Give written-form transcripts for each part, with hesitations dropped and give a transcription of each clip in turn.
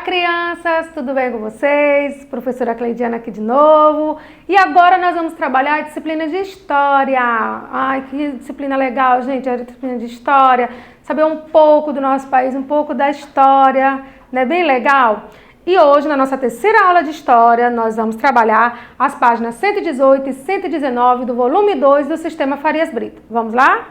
Crianças, tudo bem com vocês? Professora Cleidiana aqui de novo. E agora nós vamos trabalhar a disciplina de História. Ai, que disciplina legal, gente, a disciplina de História. Saber um pouco do nosso país, um pouco da história, não é bem legal? E hoje, na nossa terceira aula de História, nós vamos trabalhar as páginas 118 e 119 do volume 2 do Sistema Farias Brito. Vamos lá?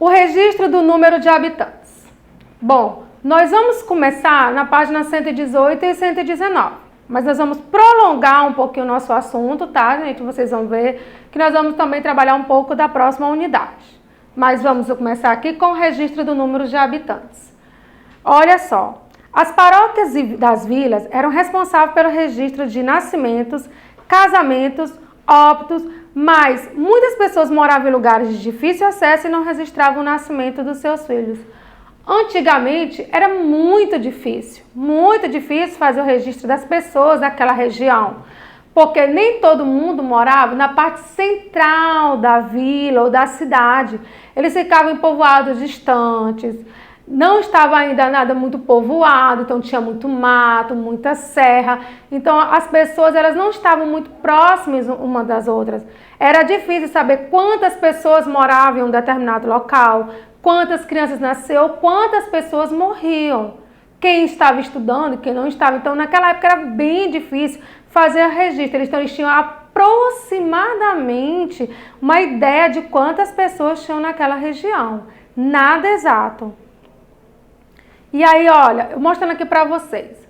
O registro do número de habitantes. Bom, nós vamos começar na página 118 e 119, mas nós vamos prolongar um pouquinho o nosso assunto, tá, gente? Vocês vão ver que nós vamos também trabalhar um pouco da próxima unidade. Mas vamos começar aqui com o registro do número de habitantes. Olha só, as paróquias das vilas eram responsáveis pelo registro de nascimentos, casamentos, óbitos, mas muitas pessoas moravam em lugares de difícil acesso e não registravam o nascimento dos seus filhos. Antigamente era muito difícil fazer o registro das pessoas daquela região, porque nem todo mundo morava na parte central da vila ou da cidade. Eles ficavam em povoados distantes, não estava ainda nada muito povoado, então tinha muito mato, muita serra. Então as pessoas elas não estavam muito próximas uma das outras. Era difícil saber quantas pessoas moravam em um determinado local, quantas crianças nasceram, quantas pessoas morriam, quem estava estudando e quem não estava. Então, naquela época era bem difícil fazer registro. Eles tinham aproximadamente uma ideia de quantas pessoas tinham naquela região. Nada exato. E aí, olha, eu mostrando aqui para vocês.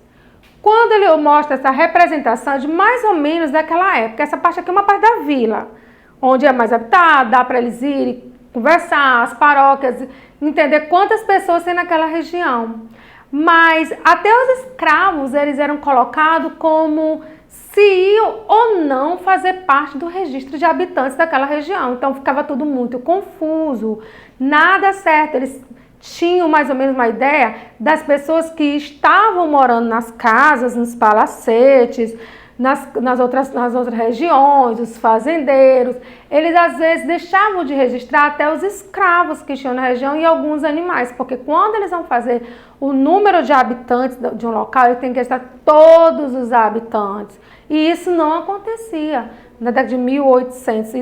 Quando ele mostra essa representação de mais ou menos daquela época, essa parte aqui é uma parte da vila, onde é mais habitada, dá para eles irem conversar, as paróquias, entender quantas pessoas tem naquela região. Mas até os escravos, eles eram colocados como se iam ou não fazer parte do registro de habitantes daquela região. Então ficava tudo muito confuso, nada certo. Eles tinham mais ou menos uma ideia das pessoas que estavam morando nas casas, nos palacetes, nas outras regiões, os fazendeiros. Eles às vezes deixavam de registrar até os escravos que tinham na região e alguns animais, porque quando eles vão fazer o número de habitantes de um local, eles têm que registrar todos os habitantes. E isso não acontecia na década de 1800.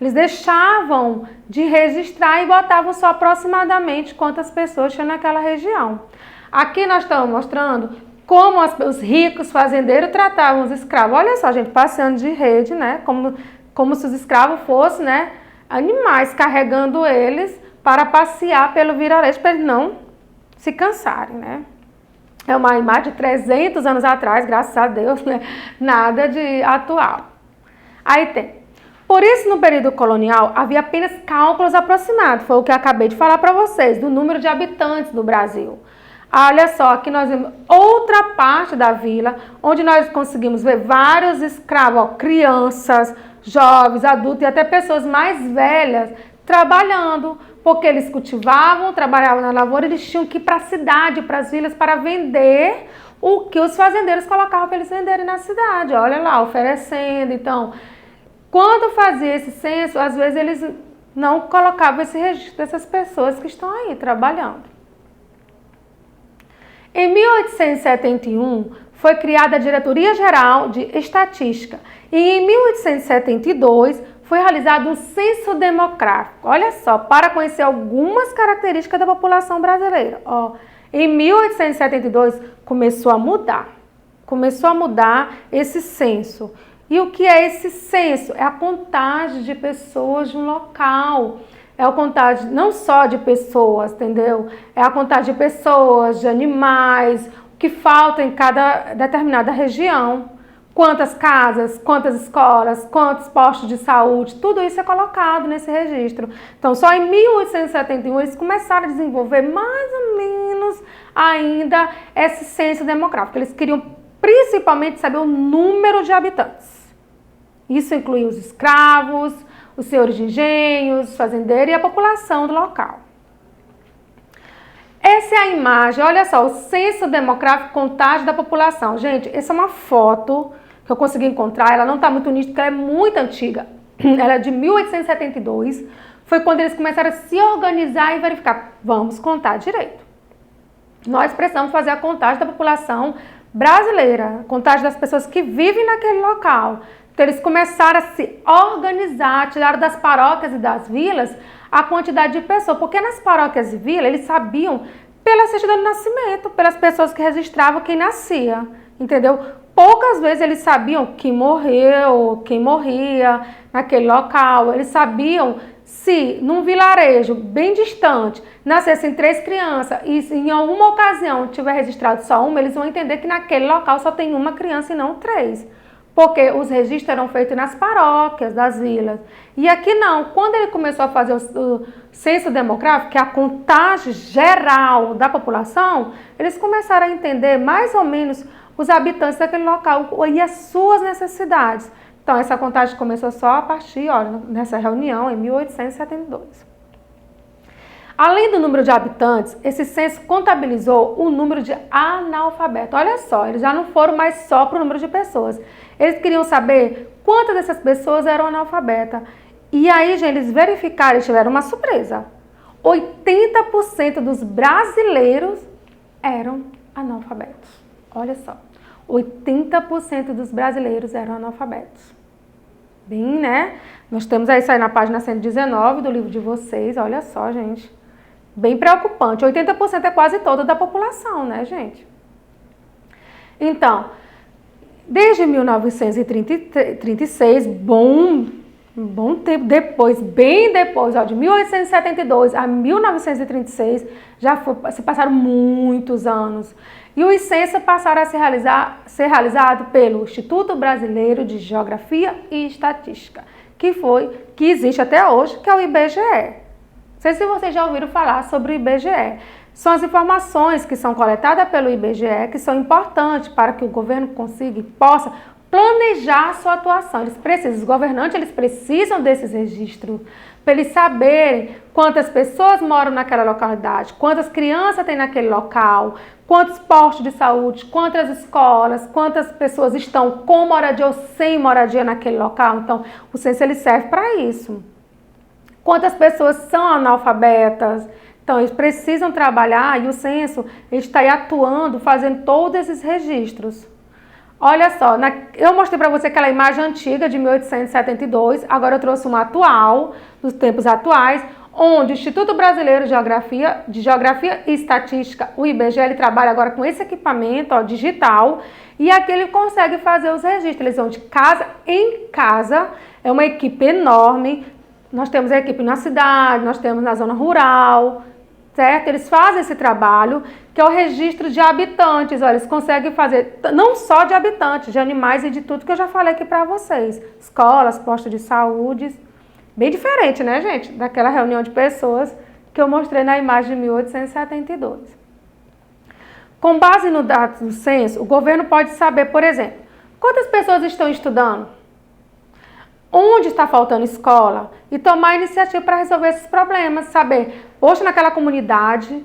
Eles deixavam de registrar e botavam só aproximadamente quantas pessoas tinham naquela região. Aqui nós estamos mostrando como os ricos fazendeiros tratavam os escravos. Olha só, gente, passeando de rede, né? Como se os escravos fossem, né, animais, carregando eles para passear pelo vilarejo, para eles não se cansarem, né? É uma imagem de 300 anos atrás, graças a Deus, né? Nada de atual. Aí tem. Por isso, no período colonial, havia apenas cálculos aproximados. Foi o que eu acabei de falar para vocês, do número de habitantes do Brasil. Olha só, aqui nós vemos outra parte da vila, onde nós conseguimos ver vários escravos, ó, crianças, jovens, adultos e até pessoas mais velhas trabalhando, porque eles cultivavam, trabalhavam na lavoura, eles tinham que ir para a cidade, para as vilas, para vender o que os fazendeiros colocavam para eles venderem na cidade. Olha lá, oferecendo. Então, quando fazia esse censo, às vezes eles não colocavam esse registro dessas pessoas que estão aí trabalhando. Em 1871, foi criada a Diretoria Geral de Estatística e em 1872 foi realizado um censo demográfico. Olha só, para conhecer algumas características da população brasileira. Ó, em 1872 começou a mudar esse censo. E o que é esse censo? É a contagem de pessoas de um local. É a contagem não só de pessoas, entendeu? É a contagem de pessoas, de animais, o que falta em cada determinada região. Quantas casas, quantas escolas, quantos postos de saúde, tudo isso é colocado nesse registro. Então, só em 1871 eles começaram a desenvolver mais ou menos ainda esse censo demográfico. Eles queriam principalmente saber o número de habitantes. Isso inclui os escravos, os senhores de engenhos, os fazendeiros e a população do local. Essa é a imagem, olha só, o censo demográfico, contagem da população. Gente, essa é uma foto que eu consegui encontrar, ela não está muito nítida, porque ela é muito antiga. Ela é de 1872, foi quando eles começaram a se organizar e verificar, vamos contar direito. nós precisamos fazer a contagem da população brasileira, a contagem das pessoas que vivem naquele local. Então, eles começaram a se organizar, tiraram das paróquias e das vilas a quantidade de pessoas, porque nas paróquias e vilas eles sabiam pela certidão de nascimento, pelas pessoas que registravam quem nascia, entendeu? Poucas vezes eles sabiam quem morreu, quem morria naquele local, eles sabiam se num vilarejo bem distante nascessem 3 crianças e se em alguma ocasião tiver registrado só uma, eles vão entender que naquele local só tem uma criança e não 3. Porque os registros eram feitos nas paróquias das vilas. E aqui não. Quando ele começou a fazer o censo demográfico, que é a contagem geral da população, eles começaram a entender mais ou menos os habitantes daquele local e as suas necessidades. Então, essa contagem começou só a partir, olha, nessa reunião, em 1872. Além do número de habitantes, esse censo contabilizou o número de analfabetos. Olha só, eles já não foram mais só para o número de pessoas. Eles queriam saber quantas dessas pessoas eram analfabetas. E aí, gente, eles verificaram, eles tiveram uma surpresa. 80% dos brasileiros eram analfabetos. Olha só, 80% dos brasileiros eram analfabetos. Bem, né? Nós temos aí, isso aí na página 119 do livro de vocês, olha só, gente. Bem preocupante, 80% é quase toda da população, né, gente? Então, desde 1936, bom tempo depois, bem depois, ó, de 1872 a 1936, se passaram muitos anos. E os censos passaram a ser realizados pelo Instituto Brasileiro de Geografia e Estatística, que existe até hoje, que é o IBGE. Não sei se vocês já ouviram falar sobre o IBGE. São as informações que são coletadas pelo IBGE, que são importantes para que o governo consiga e possa planejar a sua atuação. Os governantes, eles precisam desses registros para eles saberem quantas pessoas moram naquela localidade, quantas crianças tem naquele local, quantos postos de saúde, quantas escolas, quantas pessoas estão com moradia ou sem moradia naquele local. Então, o censo ele serve para isso. Quantas pessoas são analfabetas? Então, eles precisam trabalhar e o censo está aí atuando, fazendo todos esses registros. Olha só, eu mostrei para você aquela imagem antiga de 1872, agora eu trouxe uma atual, dos tempos atuais, onde o Instituto Brasileiro de Geografia e Estatística, o IBGE, ele trabalha agora com esse equipamento digital e aqui ele consegue fazer os registros. Eles vão de casa em casa, é uma equipe enorme. Nós temos a equipe na cidade, nós temos na zona rural, certo? Eles fazem esse trabalho, que é o registro de habitantes. Olha, eles conseguem fazer não só de habitantes, de animais e de tudo que eu já falei aqui para vocês. Escolas, postos de saúde. Bem diferente, né, gente? Daquela reunião de pessoas que eu mostrei na imagem de 1872. Com base no dados do censo, o governo pode saber, por exemplo, quantas pessoas estão estudando, onde está faltando escola e tomar iniciativa para resolver esses problemas, saber, poxa, naquela comunidade,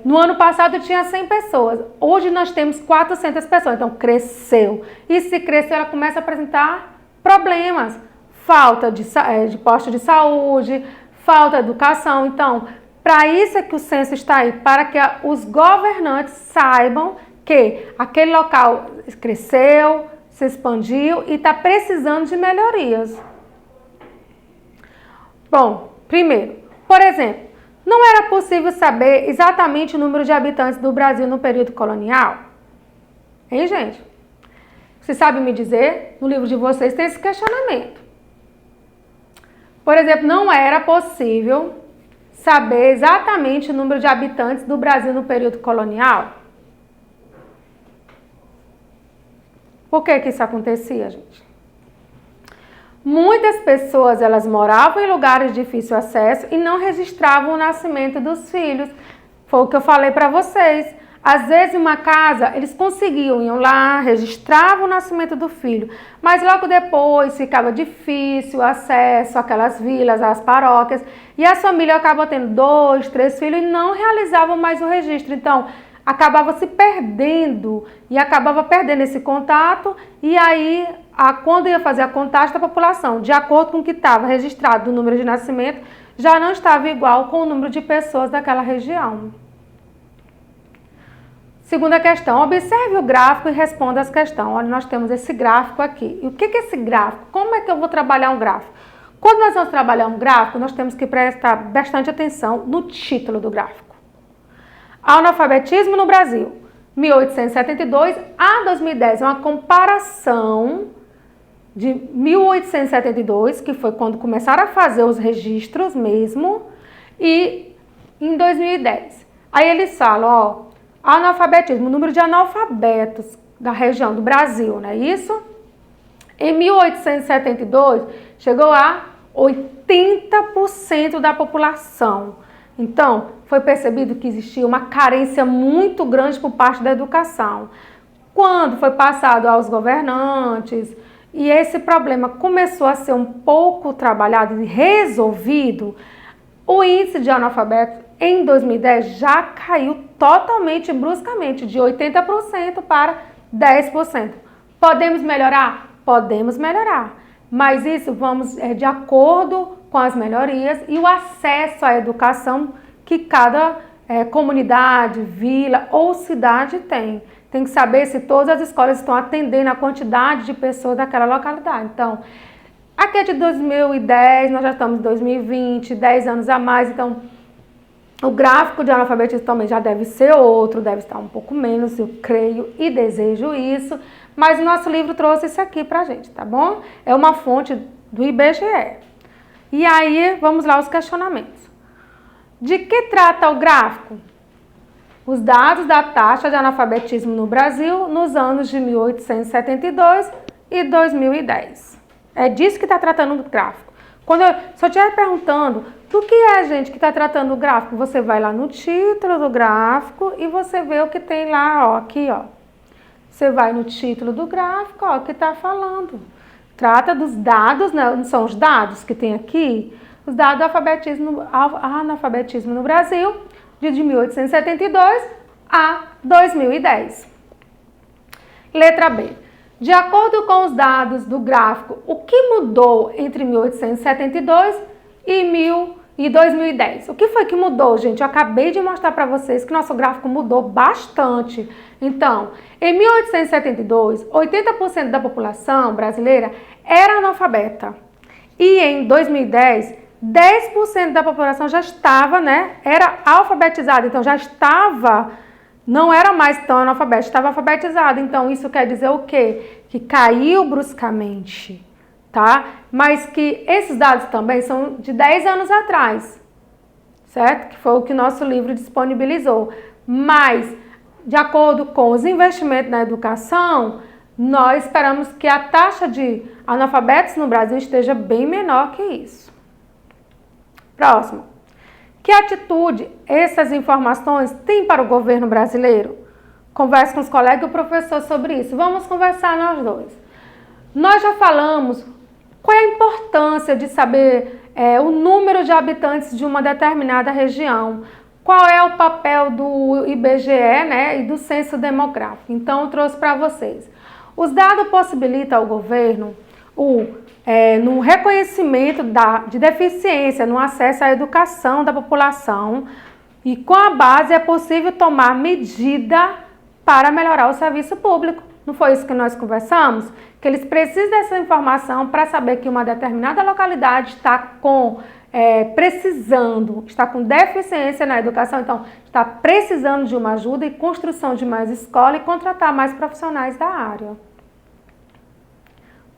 no ano passado tinha 100 pessoas, hoje nós temos 400 pessoas, então cresceu. E se crescer, ela começa a apresentar problemas, falta de posto de saúde, falta de educação. Então, para isso é que o censo está aí, para que os governantes saibam que aquele local cresceu, se expandiu e está precisando de melhorias. Bom, primeiro, por exemplo, não era possível saber exatamente o número de habitantes do Brasil no período colonial? Hein, gente? Vocês sabem me dizer? No livro de vocês tem esse questionamento. Por exemplo, não era possível saber exatamente o número de habitantes do Brasil no período colonial? Por que isso acontecia, gente? Muitas pessoas, elas moravam em lugares de difícil acesso e não registravam o nascimento dos filhos. Foi o que eu falei para vocês. Às vezes, em uma casa, eles iam lá, registravam o nascimento do filho, mas logo depois ficava difícil o acesso àquelas vilas, às paróquias, e a família acaba tendo 2, 3 filhos e não realizavam mais o registro. Então, acabava se perdendo e acabava perdendo esse contato e aí, quando ia fazer a contagem da população, de acordo com o que estava registrado no número de nascimento, já não estava igual com o número de pessoas daquela região. Segunda questão, observe o gráfico e responda as questões. Olha, nós temos esse gráfico aqui. E o que é esse gráfico? Como é que eu vou trabalhar um gráfico? Quando nós vamos trabalhar um gráfico, nós temos que prestar bastante atenção no título do gráfico. Analfabetismo no Brasil, 1872 a 2010. É uma comparação de 1872, que foi quando começaram a fazer os registros mesmo, e em 2010. Aí eles falam, ó, analfabetismo, o número de analfabetos da região do Brasil, não é isso? Em 1872, chegou a 80% da população. Então, foi percebido que existia uma carência muito grande por parte da educação. Quando foi passado aos governantes, e esse problema começou a ser um pouco trabalhado e resolvido, o índice de analfabetos em 2010 já caiu totalmente, bruscamente, de 80% para 10%. Podemos melhorar? Podemos melhorar. Mas isso vamos de acordo com as melhorias e o acesso à educação que cada comunidade, vila ou cidade tem. Tem que saber se todas as escolas estão atendendo a quantidade de pessoas daquela localidade. Então, aqui é de 2010, nós já estamos em 2020, 10 anos a mais, então o gráfico de analfabetismo também já deve ser outro, deve estar um pouco menos, eu creio e desejo isso, mas o nosso livro trouxe isso aqui pra gente, tá bom? É uma fonte do IBGE. E aí, vamos lá os questionamentos. De que trata o gráfico? Os dados da taxa de analfabetismo no Brasil nos anos de 1872 e 2010. É disso que está tratando o gráfico. Se eu estiver perguntando do que é, gente, que está tratando o gráfico, você vai lá no título do gráfico e você vê o que tem lá, ó, aqui, ó. Você vai no título do gráfico, ó, que está falando. Trata dos dados, né? Não são os dados que tem aqui? Os dados do analfabetismo no Brasil, de 1872 a 2010. Letra B. De acordo com os dados do gráfico, o que mudou entre 1872 e 2010? O que foi que mudou, gente? Eu acabei de mostrar para vocês que nosso gráfico mudou bastante. Então, em 1872, 80% da população brasileira era analfabeta. E em 2010, 10% da população já estava, né? Era alfabetizada, então já estava, não era mais tão analfabeta, estava alfabetizada. Então, isso quer dizer o quê? Que caiu bruscamente, tá? Mas que esses dados também são de 10 anos atrás, certo? Que foi o que nosso livro disponibilizou. Mas, de acordo com os investimentos na educação, nós esperamos que a taxa de analfabetos no Brasil esteja bem menor que isso. Próximo. Que atitude essas informações têm para o governo brasileiro? Converse com os colegas e o professor sobre isso. Vamos conversar nós dois. Nós já falamos qual é a importância de saber o número de habitantes de uma determinada região. Qual é o papel do IBGE, né, e do censo demográfico. Então, eu trouxe para vocês. Os dados possibilitam ao governo no reconhecimento de deficiência, no acesso à educação da população, e com a base é possível tomar medida para melhorar o serviço público. Não foi isso que nós conversamos? Que eles precisam dessa informação para saber que uma determinada localidade está está com deficiência na educação, então está precisando de uma ajuda e construção de mais escola e contratar mais profissionais da área.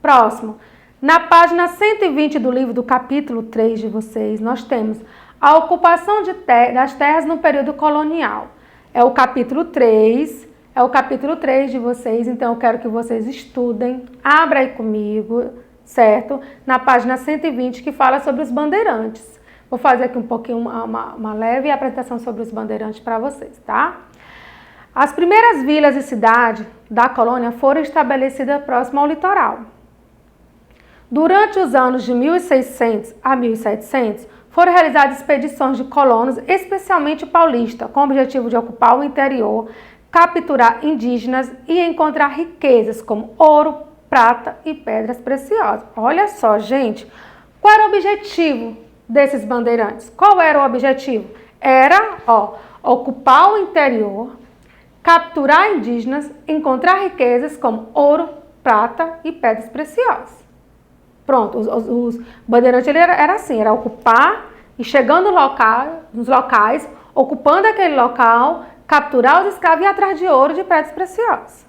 Próximo. Na página 120 do livro do capítulo 3 de vocês, nós temos a ocupação das terras no período colonial. É o capítulo 3 de vocês, então eu quero que vocês estudem, abra aí comigo, certo? Na página 120, que fala sobre os bandeirantes. Vou fazer aqui um pouquinho, uma leve apresentação sobre os bandeirantes para vocês, tá? As primeiras vilas e cidades da colônia foram estabelecidas próximo ao litoral. Durante os anos de 1600 a 1700, foram realizadas expedições de colonos, especialmente paulistas, com o objetivo de ocupar o interior, capturar indígenas e encontrar riquezas como ouro, prata e pedras preciosas. Olha só, gente, qual era o objetivo desses bandeirantes? Qual era o objetivo? Era, ocupar o interior, capturar indígenas, encontrar riquezas como ouro, prata e pedras preciosas. Pronto, os bandeirantes era assim, era ocupar e chegando nos locais, ocupando aquele local, capturar os escravos e ir atrás de ouro e de pedras preciosas.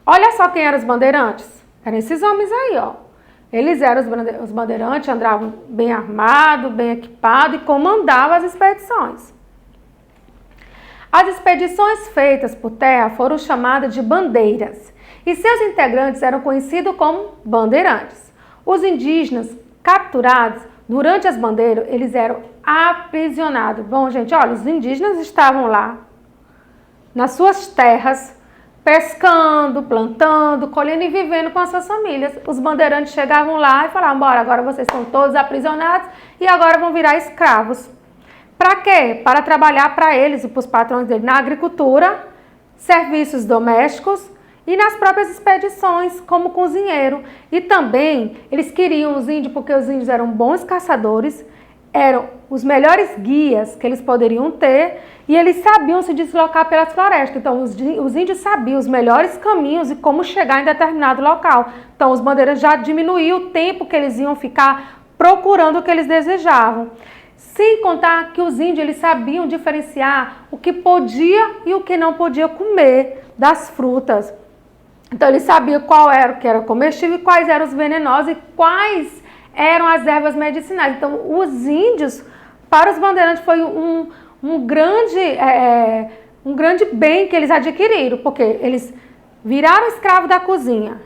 Olha só quem eram os bandeirantes. Eram esses homens aí, ó. Eles eram os bandeirantes, andavam bem armados, bem equipados e comandavam as expedições. As expedições feitas por terra foram chamadas de bandeiras e seus integrantes eram conhecidos como bandeirantes. Os indígenas capturados durante as bandeiras, eles eram aprisionados. Bom, gente, olha, os indígenas estavam lá nas suas terras, pescando, plantando, colhendo e vivendo com as suas famílias. Os bandeirantes chegavam lá e falavam, bora, agora vocês estão todos aprisionados e agora vão virar escravos. Para quê? Para trabalhar para eles e para os patrões deles na agricultura, serviços domésticos e nas próprias expedições como cozinheiro. E também eles queriam os índios porque os índios eram bons caçadores, eram os melhores guias que eles poderiam ter e eles sabiam se deslocar pelas florestas. Então os índios sabiam os melhores caminhos e como chegar em determinado local. Então os bandeirantes já diminuíam o tempo que eles iam ficar procurando o que eles desejavam. Sem contar que os índios eles sabiam diferenciar o que podia e o que não podia comer das frutas. Então eles sabiam qual era o que era comestível e quais eram os venenosos e quais eram as ervas medicinais. Então os índios, para os bandeirantes, foi um grande bem que eles adquiriram, porque eles viraram escravo da cozinha,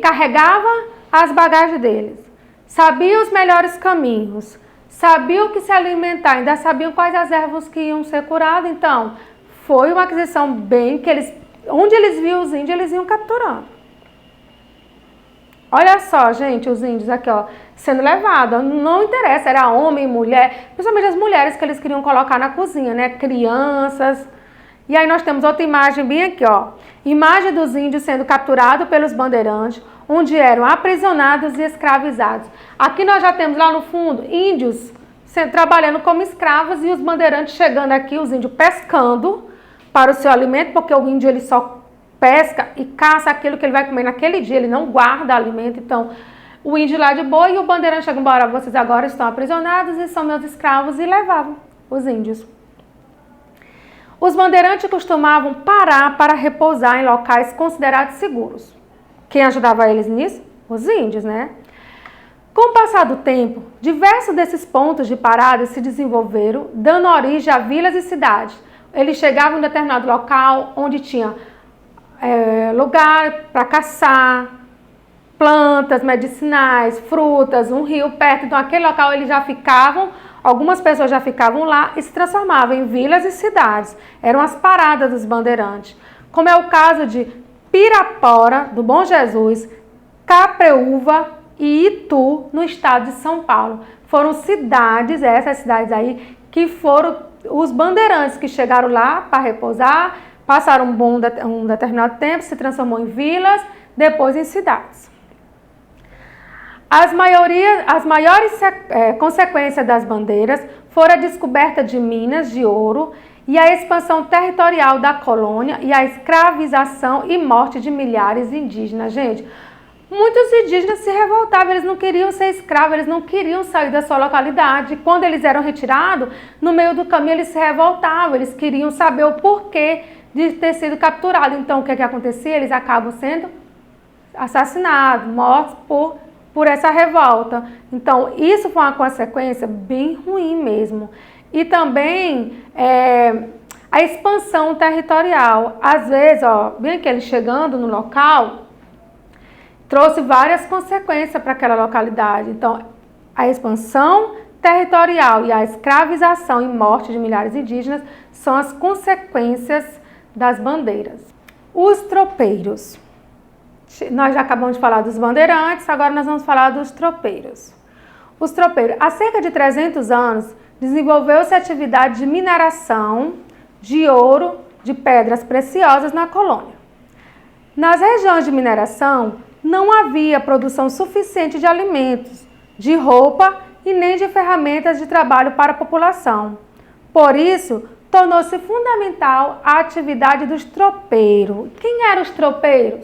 carregavam as bagagens deles, sabiam os melhores caminhos, sabiam o que se alimentar, ainda sabiam quais as ervas que iam ser curadas. Então, foi uma aquisição bem que eles, onde eles viam os índios, eles iam capturando. Olha só, gente, os índios aqui, ó, sendo levados. Não interessa, era homem, mulher, principalmente as mulheres que eles queriam colocar na cozinha, né? Crianças. E aí nós temos outra imagem bem aqui, ó. Imagem dos índios sendo capturados pelos bandeirantes, onde eram aprisionados e escravizados. Aqui nós já temos lá no fundo índios trabalhando como escravos e os bandeirantes chegando aqui, os índios pescando para o seu alimento, porque o índio ele só pesca e caça aquilo que ele vai comer naquele dia, ele não guarda alimento. Então o índio lá de boa e o bandeirante chega, embora, vocês agora estão aprisionados e são meus escravos, e levavam os índios. Os bandeirantes costumavam parar para repousar em locais considerados seguros. Quem ajudava eles nisso? Os índios, né? Com o passar do tempo, diversos desses pontos de parada se desenvolveram, dando origem a vilas e cidades. Eles chegavam em um determinado local onde tinha lugar para caçar, plantas medicinais, frutas, um rio perto. Então, aquele local eles já ficavam, algumas pessoas já ficavam lá e se transformavam em vilas e cidades. Eram as paradas dos bandeirantes. Como é o caso de Pirapora, do Bom Jesus, Capreúva e Itu, no estado de São Paulo. Foram cidades, essas cidades aí, que foram os bandeirantes que chegaram lá para repousar, passaram um determinado tempo, se transformou em vilas, depois em cidades. As maiores consequências das bandeiras foram a descoberta de minas de ouro e a expansão territorial da colônia e a escravização e morte de milhares de indígenas. Gente, muitos indígenas se revoltavam, eles não queriam ser escravos, eles não queriam sair da sua localidade. Quando eles eram retirados, no meio do caminho eles se revoltavam, eles queriam saber o porquê de ter sido capturados. Então, o que acontecia? Eles acabam sendo assassinados, mortos por essa revolta. Então, isso foi uma consequência bem ruim mesmo. E também a expansão territorial. Às vezes, ó, bem que eles chegando no local, trouxe várias consequências para aquela localidade. Então, a expansão territorial e a escravização e morte de milhares de indígenas são as consequências das bandeiras. Os tropeiros. Nós já acabamos de falar dos bandeirantes, agora nós vamos falar dos tropeiros. Os tropeiros, há cerca de 300 anos, desenvolveu-se a atividade de mineração de ouro, de pedras preciosas na colônia. Nas regiões de mineração, não havia produção suficiente de alimentos, de roupa e nem de ferramentas de trabalho para a população. Por isso, tornou-se fundamental a atividade dos tropeiros. Quem eram os tropeiros?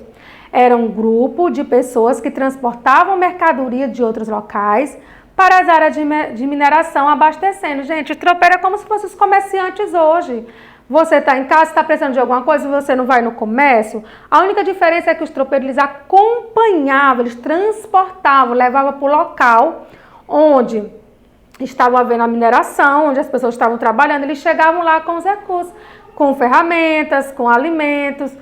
Era um grupo de pessoas que transportavam mercadoria de outros locais para as áreas de mineração, abastecendo. Gente, o tropeiro é como se fossem os comerciantes hoje. Você está em casa, está precisando de alguma coisa e você não vai no comércio. A única diferença é que os tropeiros eles acompanhavam, eles transportavam, levavam para o local onde estavam havendo a mineração, onde as pessoas estavam trabalhando. Eles chegavam lá com os recursos, com ferramentas, com alimentos,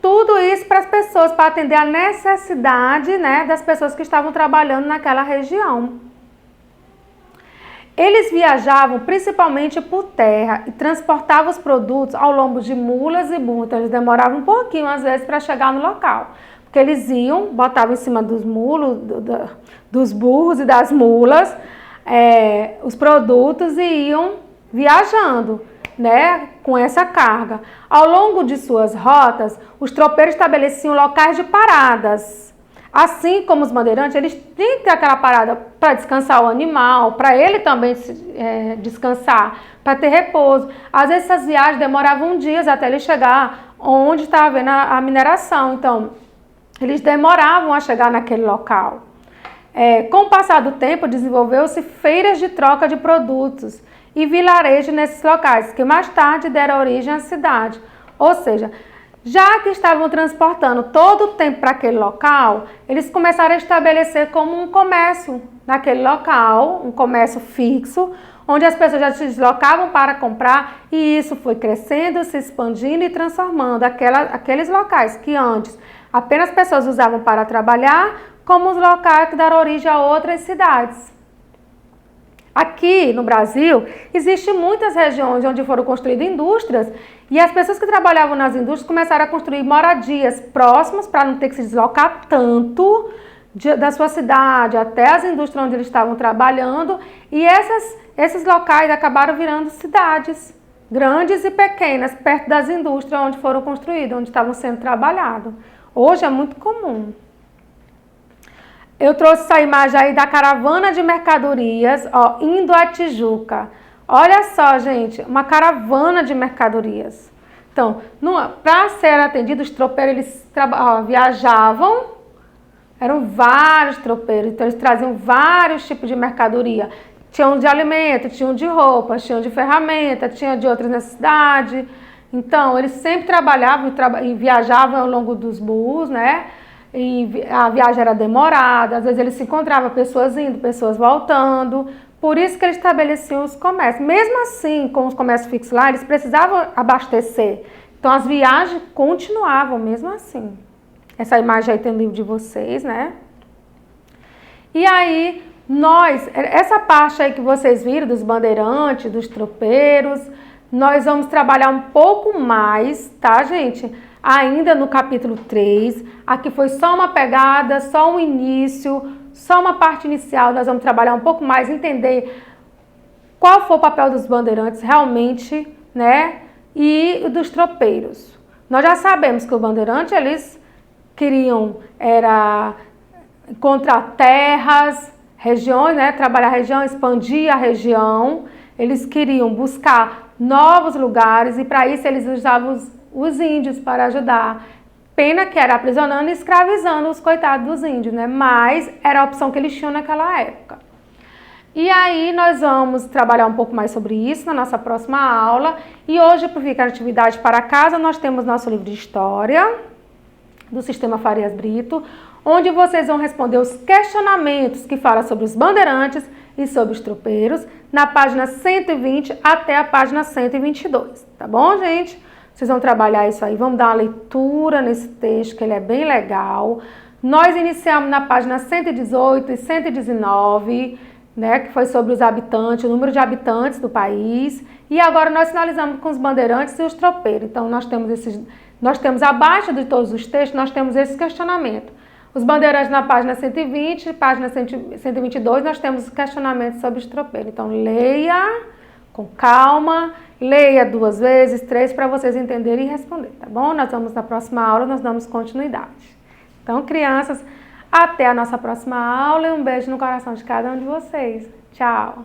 tudo isso para as pessoas, para atender a necessidade, né, das pessoas que estavam trabalhando naquela região. Eles viajavam principalmente por terra e transportavam os produtos ao lombo de mulas e burros. Então, eles demoravam um pouquinho, às vezes, para chegar no local. Porque eles iam, botavam em cima dos mulos, dos burros e das mulas, os produtos e iam viajando, né, com essa carga. Ao longo de suas rotas, os tropeiros estabeleciam locais de paradas. Assim como os bandeirantes, eles têm que ter aquela parada para descansar o animal, para ele também descansar, para ter repouso. Às vezes essas viagens demoravam dias até ele chegar onde estava havendo a mineração. Então, eles demoravam a chegar naquele local. Com o passar do tempo, desenvolveu-se feiras de troca de produtos e vilarejos nesses locais, que mais tarde deram origem à cidade. Ou seja, já que estavam transportando todo o tempo para aquele local, eles começaram a estabelecer como um comércio naquele local, um comércio fixo, onde as pessoas já se deslocavam para comprar, e isso foi crescendo, se expandindo e transformando aqueles locais que antes apenas pessoas usavam para trabalhar, como os locais que deram origem a outras cidades. Aqui no Brasil, existem muitas regiões onde foram construídas indústrias e as pessoas que trabalhavam nas indústrias começaram a construir moradias próximas para não ter que se deslocar tanto da sua cidade até as indústrias onde eles estavam trabalhando, e esses locais acabaram virando cidades grandes e pequenas perto das indústrias onde foram construídas, onde estavam sendo trabalhados. Hoje é muito comum. Eu trouxe essa imagem aí da caravana de mercadorias, ó, indo a Tijuca. Olha só, gente, uma caravana de mercadorias. Então, para ser atendido, os tropeiros, eles viajavam, eram vários tropeiros, então eles traziam vários tipos de mercadoria. Tinham de alimento, tinham de roupas, tinham de ferramenta, tinham de outras necessidades. Então, eles sempre trabalhavam e viajavam ao longo dos burros, né? E a viagem era demorada, às vezes eles se encontravam pessoas indo, pessoas voltando, por isso que eles estabeleciam os comércios. Mesmo assim, com os comércios fixos lá, eles precisavam abastecer, então as viagens continuavam mesmo assim. Essa imagem aí tem no livro de vocês, né? E aí, essa parte aí que vocês viram dos bandeirantes, dos tropeiros, nós vamos trabalhar um pouco mais, tá, gente? Ainda no capítulo 3, aqui foi só uma pegada, só um início, só uma parte inicial. Nós vamos trabalhar um pouco mais, entender qual foi o papel dos bandeirantes realmente, né, e dos tropeiros. Nós já sabemos que os bandeirantes, eles queriam encontrar terras, regiões, né, trabalhar a região, expandir a região. Eles queriam buscar novos lugares e para isso eles usavam os índios para ajudar. Pena que era aprisionando e escravizando os coitados dos índios, né? Mas era a opção que eles tinham naquela época. E aí nós vamos trabalhar um pouco mais sobre isso na nossa próxima aula. E hoje, para ficar atividade para casa, nós temos nosso livro de História do Sistema Farias Brito, onde vocês vão responder os questionamentos que falam sobre os bandeirantes e sobre os tropeiros, na página 120 até a página 122, tá bom, gente? Vocês vão trabalhar isso aí, vamos dar uma leitura nesse texto, que ele é bem legal. Nós iniciamos na página 118 e 119, né, que foi sobre os habitantes, o número de habitantes do país. E agora nós finalizamos com os bandeirantes e os tropeiros. Então, nós temos abaixo de todos os textos, nós temos esse questionamento. Os bandeirantes na página 120, página 122, nós temos os questionamentos sobre os tropeiros. Então, leia com calma, leia 2 vezes, 3, para vocês entenderem e responder, tá bom? Nós vamos na próxima aula, nós damos continuidade. Então, crianças, até a nossa próxima aula e um beijo no coração de cada um de vocês. Tchau!